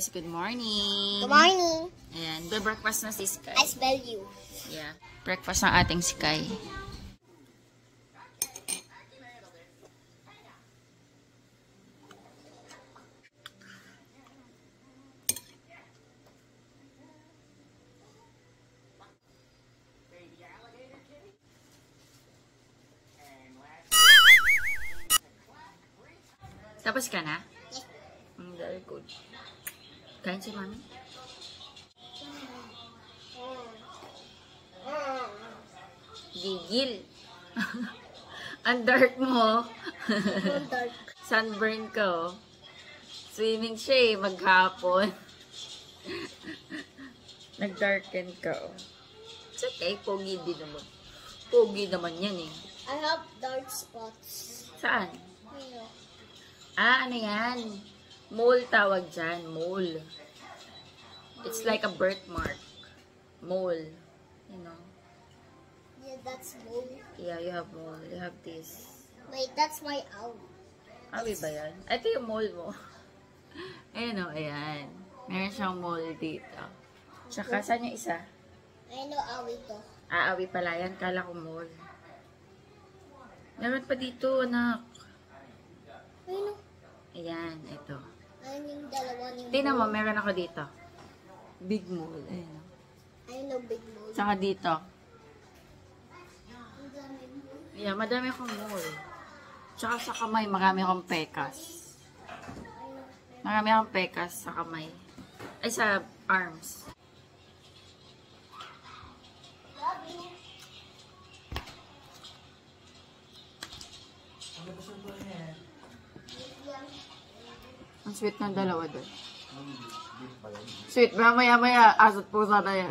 guys, good morning. Good morning. Ayan, breakfast na si Sky. I spell you. Yeah, breakfast ng ating Sky. Tapos ka na? Yes. Very good. Kain si Mami? Gigil. Ang dark mo. Dark. Sunburn ka, oh. Swimming siya, maghapon. Nag-darken ka, oh. It's okay, pogi din naman. Pogi naman yan, eh. I have dark spots. Saan? Here. Ano yan? Mole tawag dyan. Mole. It's like a birthmark. Mole. You know? Yeah, that's mole. Yeah, you have mole. You have this. Wait, that's my owl. Awi ba yan? Ito yung mole mo. Ayan o, ayan. Meron siyang mole dito. Tsaka, saan yung isa? I know owl to. Awi pala yan. Kala ko mole. Meron pa dito, anak. I know. Ayan, ito. Ayun yung dalawa ni Tingnan mo, meron ako dito. Big mole. Ayan. I know big mole. Tsaka dito. Ang dami mole. Yeah, madami akong mole. Tsaka sa kamay, marami akong pekas. Marami akong pekas sa kamay. Ay, sa arms. Love you. Ang sweet ng dalawa doon. Sweet, maya-maya, asot pusa na yan.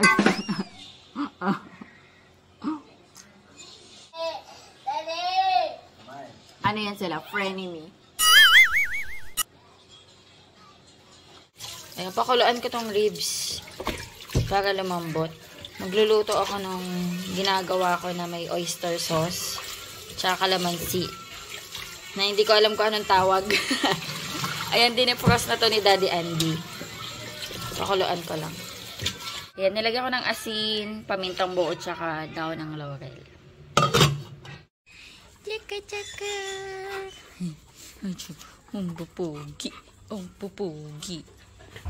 Daddy! Ano yan sila? Frenemy. Ayan, pakuluan ko tong ribs para lumambot. Magluluto ako ng ginagawa ko na may oyster sauce tsaka kalamansi na hindi ko alam kung anong tawag. Ayan, dinipros na to ni Daddy Andy. Pakuluan ko lang. Ayan, nilagyan ko ng asin, pamintang buo tsaka daon ng laurel. Tsaka-tsaka. Ang pupugi. Ang pupugi.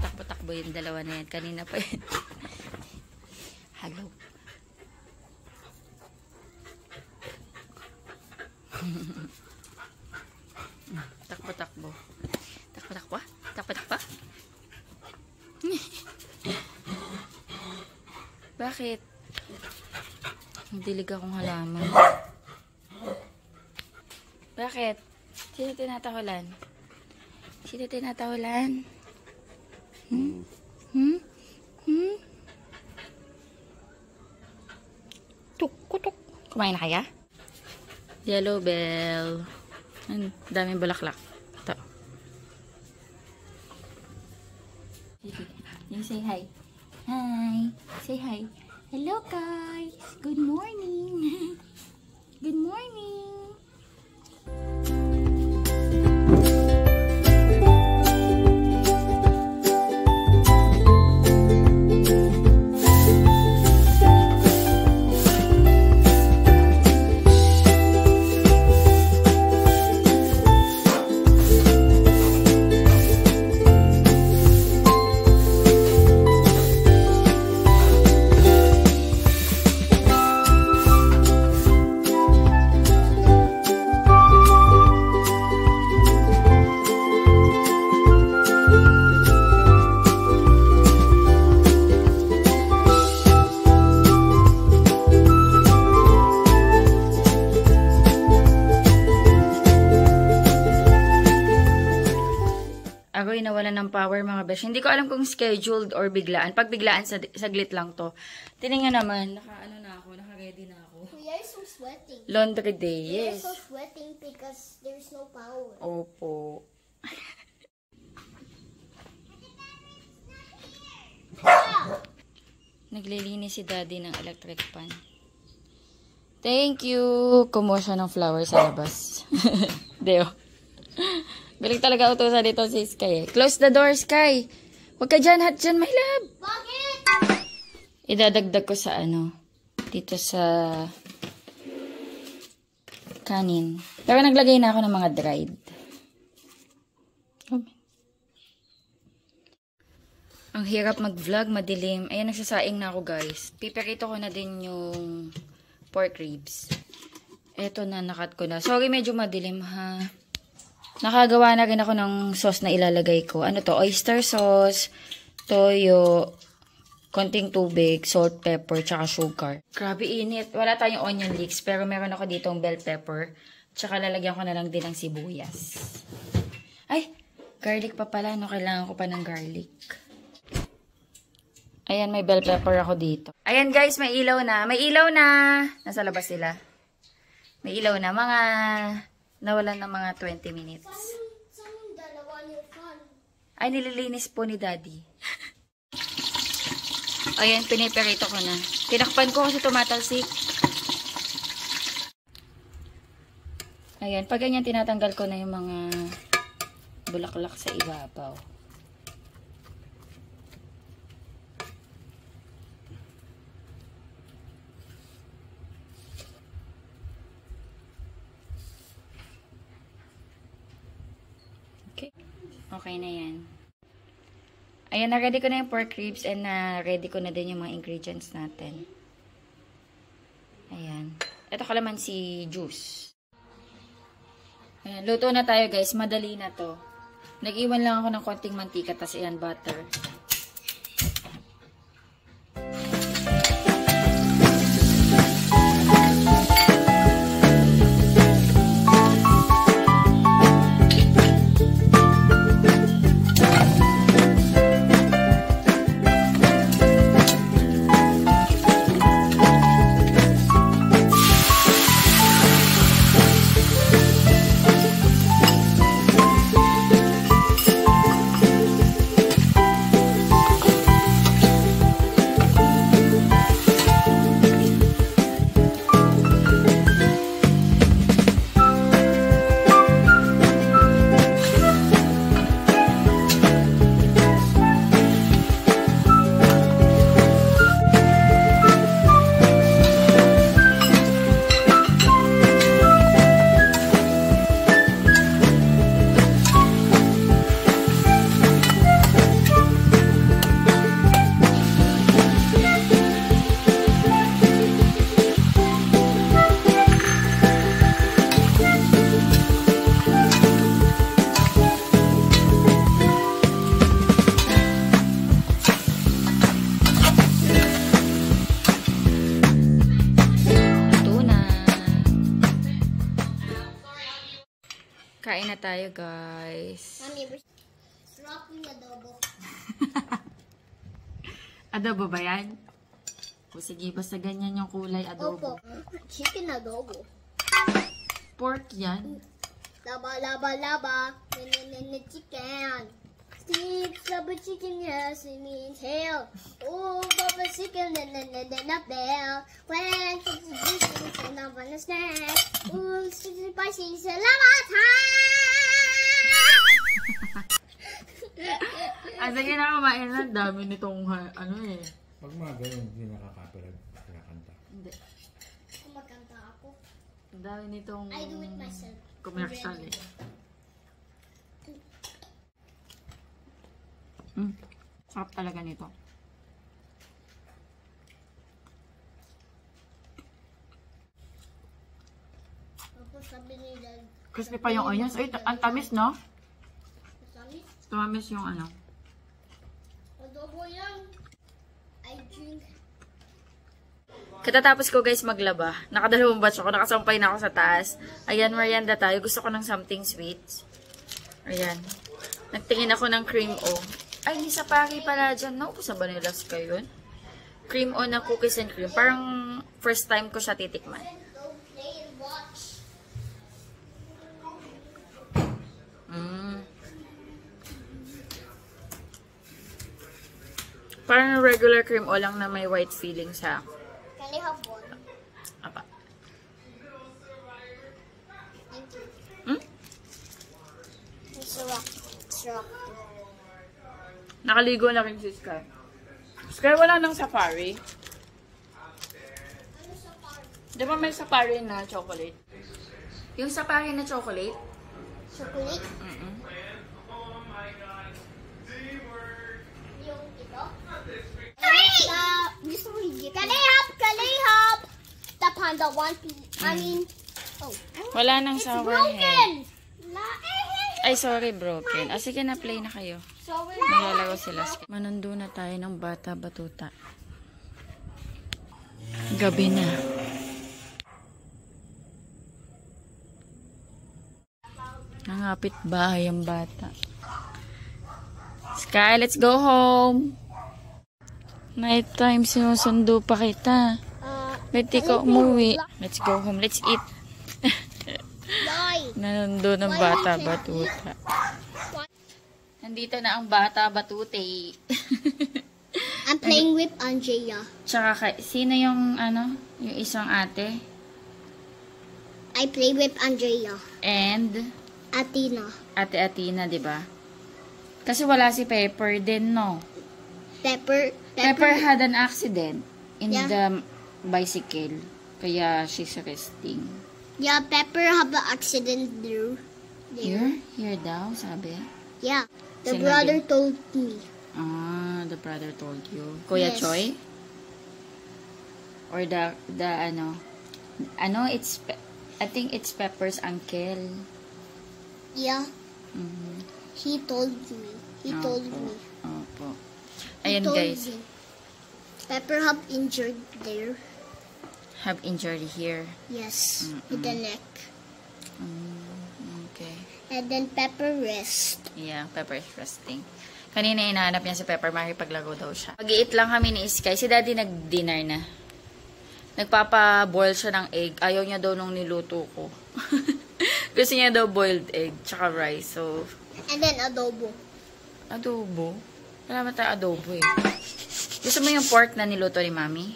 Takbo-takbo yung dalawa na yan. Kanina pa yan. Hello. Takbo-takbo. Takbo-takbo? Takbo-takbo? Bakit? Dilig akong halaman. Bakit? Sino tinatahulan? Sino tinatahulan? Hmm? Hmm? Hmm? Tuk-kutuk. Kumain na kaya? Yellow bell. Ang daming bulaklak. Ito. You say hi. Hi. Say hi. Hello guys. Good morning. Good morning. Agoy, nawalan ng power mga besh. Hindi ko alam kung scheduled or biglaan. Pag biglaan, saglit lang to. Tingnan naman, naka-ready na ako. We are so sweating. Laundry day, We are yes. so sweating because there's no power. Opo. Naglilinis si Daddy ng electric pan. Thank you! Kumuha siya ng flower sa labas. Deo. Galing talaga utusan dito si Sky. Close the door, Sky! Huwag ka dyan, hot dyan, my love. Bakit? Idadagdag ko sa dito sa kanin. Pero naglagay na ako ng mga dried. Ang hirap mag-vlog, madilim. Ayan, nagsasaing na ako, guys. Pipirito ko na din yung pork ribs. Eto na, nakat ko na. Sorry, medyo madilim, ha. Nakagawa na rin ako ng sauce na ilalagay ko. Ano to? Oyster sauce, toyo, konting tubig, salt, pepper, tsaka sugar. Grabe init. Wala tayong onion leeks, pero meron ako ditong bell pepper. Tsaka lalagyan ko na lang din ng sibuyas. Ay, garlic pa pala. No, kailangan ko pa ng garlic. Ayan, may bell pepper ako dito. Ayan guys, may ilaw na. May ilaw na. Nasa labas sila. May ilaw na. Nawalan ng mga 20 minutes. Saan dalawa niyo fan? Ay, nililinis po ni Daddy. Ayan, piniperito ko na. Tinakpan ko kasi tumatalsik. Ayan, pag ganyan tinatanggal ko na yung mga bulaklak sa ibabaw. Okay na yan. Ayan, na-ready ko na yung pork ribs and na-ready ko na din yung mga ingredients natin. Ayan. Ito kalamansi juice. Ayan, luto na tayo guys. Madali na to. Nag-iwan lang ako ng konting mantika, tas ayan, butter. Kain na tayo, guys. Mami, sarap yung adobo. Adobo ba yan? O sige, basta ganyan yung kulay adobo. Opo, chicken adobo. Pork yan? Laba, laba, laba. Chicken. Steve, laba chicken, yes, it means hell. Oh, Papa chicken, not bell. When it's a number of snack. Oh, spicy, salamat time! Sige na kumain na. Dami nitong ano eh. Pag mga ganyan, hindi nakaka-copyright, kinakanta. Hindi. Kumakanta ako. Ang dami nitong I do it myself. commercial eh. Sarap talaga nito. Tapos sabi nila, Crispy pa yung onions. Ay, ang tamis, no? sabi, Tumamis yung ano. adobo yan. I drink. Katatapos ko guys maglaba. Nakadalawang batch ako. Nakasampay na ako sa taas. Ayan, merienda tayo. Gusto ko ng something sweet. Ayan. Nagtingin ako ng cream o. Ay, may sapari pala dyan. Naupusan ba nilas kayo yun? Cream o na cookies and cream. Parang first time ko siya titikman. Go play and watch. Parang regular cream o lang na may white filling sa. Can I have one? Apa. Thank you. Hmm? It's rock. It's rock. Nakaligo na rin si Sky. Sky, wala nang safari. Di ba may safari na chocolate? Yung safari na chocolate? Chocolate? Mm-mm. Yung ito? Kalihap! The panda one piece. I mean, oh. Wala nang It's sour broken! head. Ay, sorry, broken. Sige na, play na kayo. Nalalago sila. Manundo na tayo ng bata batuta. Gabi na. Nangapit bahay ang bata. Sky, let's go home. Night time, sinusundo pa kita. Ba't di ka umuwi? Let's go home. Let's eat. Nanundo ng bata batuta. Nandito na ang bata batute. I'm playing with Andrea. Tsaka, sino yung, yung isang ate? I play with Andrea. And, Athena. ate Athena, di ba? Kasi wala si Pepper din, no? Pepper had an accident in the bicycle. Kaya she's resting. Yeah, Pepper have an accident there. Here daw, sabi. Yeah, the Sinabi. brother told me. Ah, the brother told you. Kuya Yes. Choi? Or the it's, I think it's Pepper's uncle. Yeah, Mhm. he told me. He told me. Opo. He Ayan told guys, me. Pepper have injured there. have injury here. Yes, with the neck. Okay. And then Pepper rest. Yeah, Pepper is resting. Kanina inahanap niya si Pepper, makipaglago daw siya. Mag-i-eat lang kami ni Sky. Si Daddy nag-dinner na. Nagpapa-boil siya ng egg. Ayaw niya daw nung niluto ko. Gusto niya daw boiled egg, tsaka rice. So, And then adobo. adobo? Wala ba tayo adobo eh? Gusto mo yung pork na niluto ni Mami?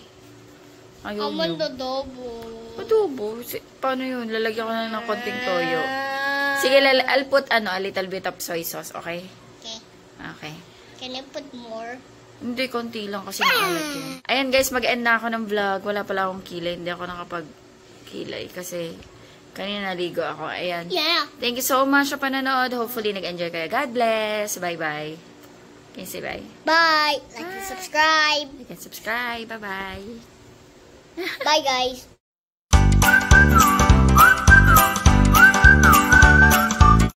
Ayaw niyo. adobo. Adobo? Paano yun? Lalagyan ko na ng konting toyo. Sige, I'll put a little bit of soy sauce, okay? Okay. Okay. Can I put more? Hindi, konti lang kasi maalat yun. Ayan guys, mag-end na ako ng vlog. Wala pala akong kilay. Hindi ako nakapag-kilay kasi kanina naligo ako. Ayan. Yeah. Thank you so much sa panonood. Hopefully, nag-enjoy kayo. God bless. Bye-bye. Can you say bye? Bye. Like and subscribe. You can subscribe. Bye-bye. Bye, guys.